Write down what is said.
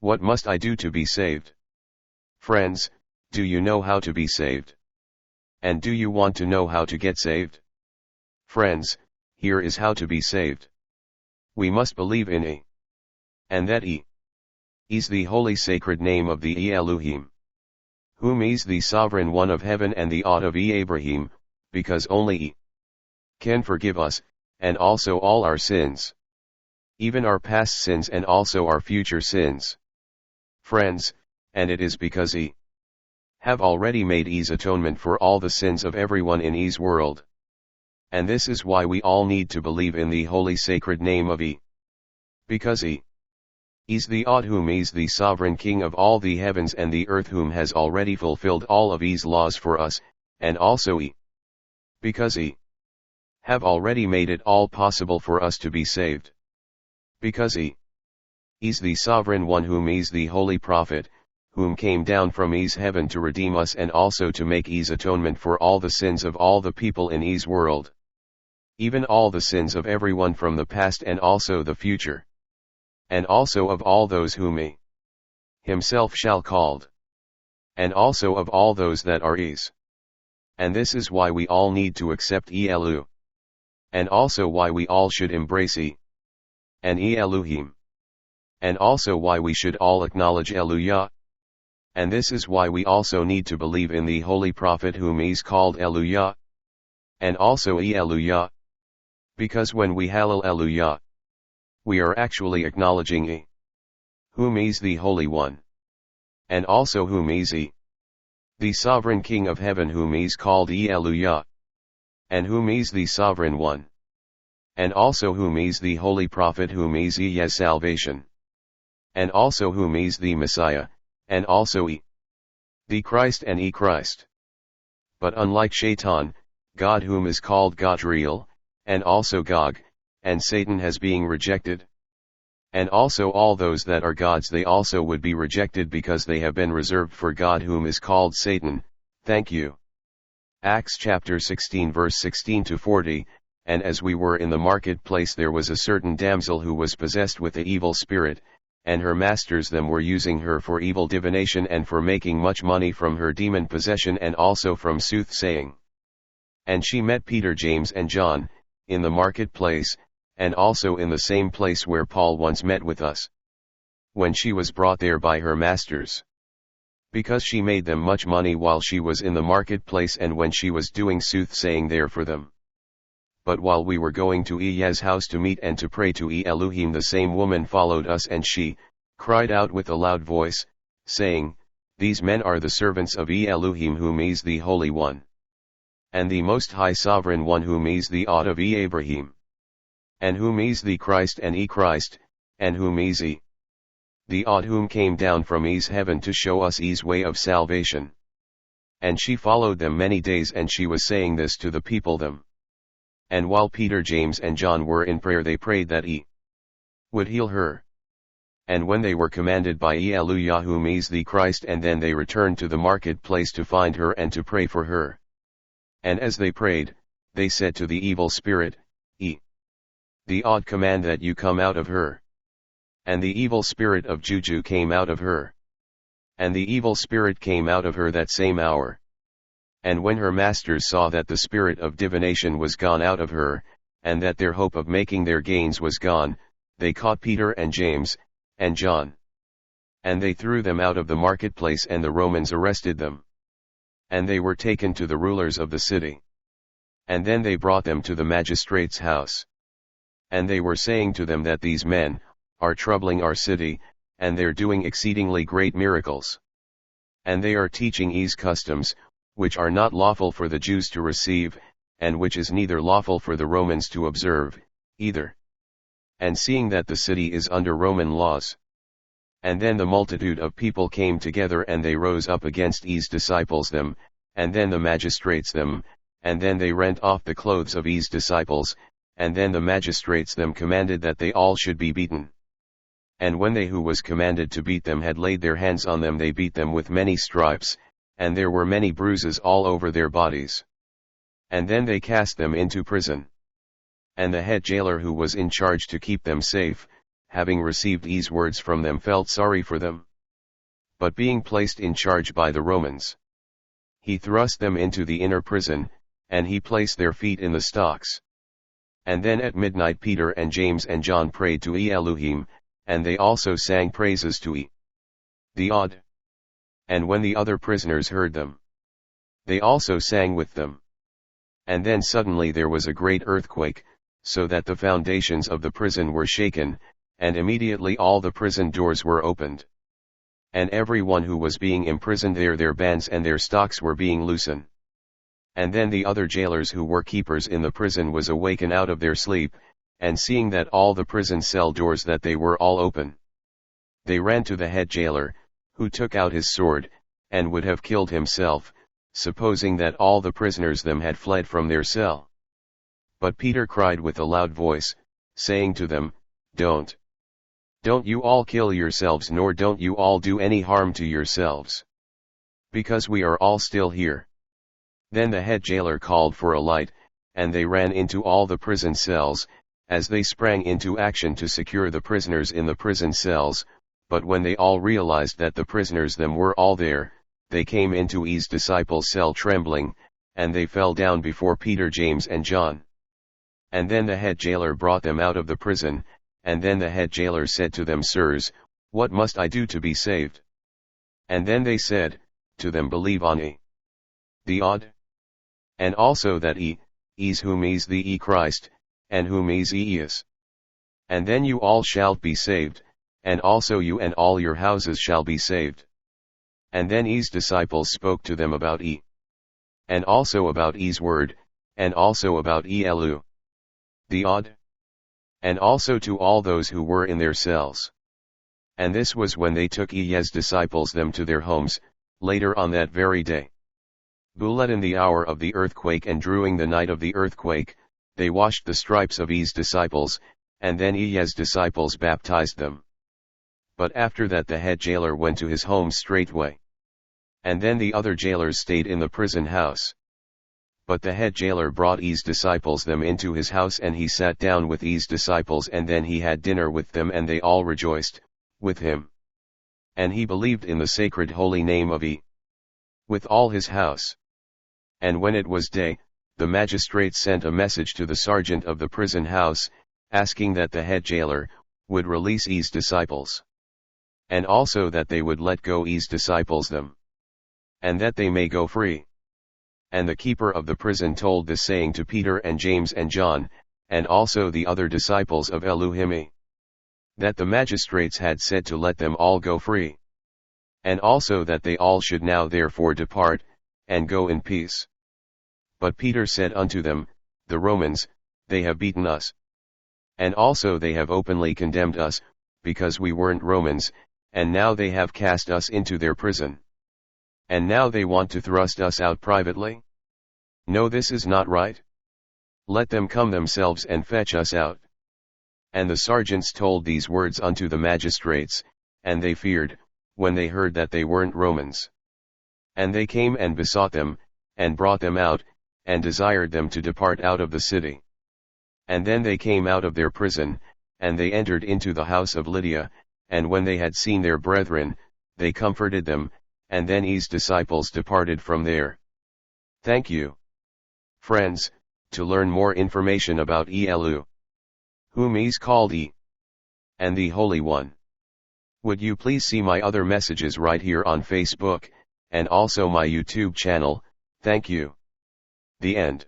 What must I do to be saved? Friends, do you know how to be saved? And do you want to know how to get saved? Friends, here is how to be saved. We must believe in E. And that E is the holy sacred name of the Elu'hymn, whom is the sovereign one of heaven and the odd of Abraham, because only E can forgive us, and also all our sins, even our past sins and also our future sins. Friends, and it is because E have already made E's atonement for all the sins of everyone in E's world. And this is why we all need to believe in the holy sacred name of E. Because E is the odd whom is the sovereign king of all the heavens and the earth, whom has already fulfilled all of E's laws for us, and also E because E have already made it all possible for us to be saved. Because E is the sovereign one whom is the holy prophet, whom came down from E's heaven to redeem us and also to make E's atonement for all the sins of all the people in E's world, even all the sins of everyone from the past and also the future, and also of all those whom E himself shall called, and also of all those that are E's. And this is why we all need to accept Elu, and also why we all should embrace E and Elu'hymn, and also why we should all acknowledge Elu'hymn. And this is why we also need to believe in the holy prophet whom is called Elu'hymn, and also Elu'hymn, because when we Hallel Elu'hymn, we are actually acknowledging E, whom is the Holy One, and also whom is E, the sovereign King of heaven, whom is called Elu'hymn, and whom is the sovereign one, and also whom is the holy prophet, whom is E's salvation, and also whom is the Messiah, and also E the Christ and E Christ. But unlike Shaitan, God whom is called Godriel, and also Gog, and Satan has being rejected. And also all those that are gods, they also would be rejected because they have been reserved for God whom is called Satan. Thank you. Acts chapter 16 verse 16 to 40. And as we were in the marketplace, there was a certain damsel who was possessed with the evil spirit, and her masters them were using her for evil divination and for making much money from her demon possession and also from soothsaying. And she met Peter, James and John, in the marketplace, and also in the same place where Paul once met with us, when she was brought there by her masters, because she made them much money while she was in the marketplace and when she was doing soothsaying there for them. But while we were going to E's house to meet and to pray to Elu'hymn, the same woman followed us, and she cried out with a loud voice, saying, These men are the servants of Elu'hymn, whom is the Holy One, and the Most High Sovereign One, whom is the odd of Abraham, and whom is the Christ and E Christ, and whom is E the odd, whom came down from E's heaven to show us E's way of salvation. And she followed them many days, and she was saying this to the people them. And while Peter, James and John were in prayer, they prayed that E would heal her. And when they were commanded by Elu'hymn, whom is the Christ, and then they returned to the marketplace to find her and to pray for her. And as they prayed, they said to the evil spirit, E the odd, command that you come out of her. And the evil spirit of Juju came out of her. And the evil spirit came out of her that same hour. And when her masters saw that the spirit of divination was gone out of her, and that their hope of making their gains was gone, they caught Peter and James, and John. And they threw them out of the marketplace, and the Romans arrested them. And they were taken to the rulers of the city. And then they brought them to the magistrate's house. And they were saying to them that these men are troubling our city, and they're doing exceedingly great miracles. And they are teaching E's customs, which are not lawful for the Jews to receive, and which is neither lawful for the Romans to observe, either. And seeing that the city is under Roman laws. And then the multitude of people came together, and they rose up against E's disciples them, and then the magistrates them, and then they rent off the clothes of E's disciples, and then the magistrates them commanded that they all should be beaten. And when they who was commanded to beat them had laid their hands on them, they beat them with many stripes, and there were many bruises all over their bodies. And then they cast them into prison. And the head jailer, who was in charge to keep them safe, having received these words from them, felt sorry for them. But being placed in charge by the Romans, he thrust them into the inner prison, and he placed their feet in the stocks. And then at midnight Peter and James and John prayed to Elu'hymn, and they also sang praises to the odd. And when the other prisoners heard them, they also sang with them. And then suddenly there was a great earthquake, so that the foundations of the prison were shaken, and immediately all the prison doors were opened. And every one who was being imprisoned there, their bands and their stocks were being loosened. And then the other jailers who were keepers in the prison was awakened out of their sleep, and seeing that all the prison cell doors that they were all open, they ran to the head jailer, who took out his sword, and would have killed himself, supposing that all the prisoners them had fled from their cell. But Peter cried with a loud voice, saying to them, Don't you all kill yourselves, nor don't you all do any harm to yourselves, because we are all still here. Then the head jailer called for a light, and they ran into all the prison cells, as they sprang into action to secure the prisoners in the prison cells. But when they all realized that the prisoners them were all there, they came into his disciples' cell trembling, and they fell down before Peter, James and John. And then the head jailer brought them out of the prison, and then the head jailer said to them, Sirs, what must I do to be saved? And then they said to them, Believe on the odd, and also that is whom is the Christ, and whom is is. And then you all shall be saved, and also you and all your houses shall be saved. And then his disciples spoke to them about and also about his word, and also about Elu, the odd, and also to all those who were in their cells. And this was when they took his disciples them to their homes, later on that very day. But in the hour of the earthquake and during the night of the earthquake, they washed the stripes of his disciples, and then his disciples baptized them. But after that the head jailer went to his home straightway. And then the other jailers stayed in the prison house. But the head jailer brought his disciples them into his house, and he sat down with his disciples, and then he had dinner with them, and they all rejoiced with him. And he believed in the sacred holy name of with all his house. And when it was day, the magistrates sent a message to the sergeant of the prison house, asking that the head jailer would release his disciples, and also that they would let go his disciples them, and that they may go free. And the keeper of the prison told this saying to Peter and James and John, and also the other disciples of Elu'hymn, that the magistrates had said to let them all go free, and also that they all should now therefore depart, and go in peace. But Peter said unto them, The Romans, they have beaten us, and also they have openly condemned us, because we weren't Romans, and now they have cast us into their prison. And now they want to thrust us out privately? No, this is not right. Let them come themselves and fetch us out. And the sergeants told these words unto the magistrates, and they feared, when they heard that they weren't Romans. And they came and besought them, and brought them out, and desired them to depart out of the city. And then they came out of their prison, and they entered into the house of Lydia, and when they had seen their brethren, they comforted them, and then his disciples departed from there. Thank you. Friends, to learn more information about Elu, whom is called and the Holy One, would you please see my other messages right here on Facebook, and also my YouTube channel. Thank you. The end.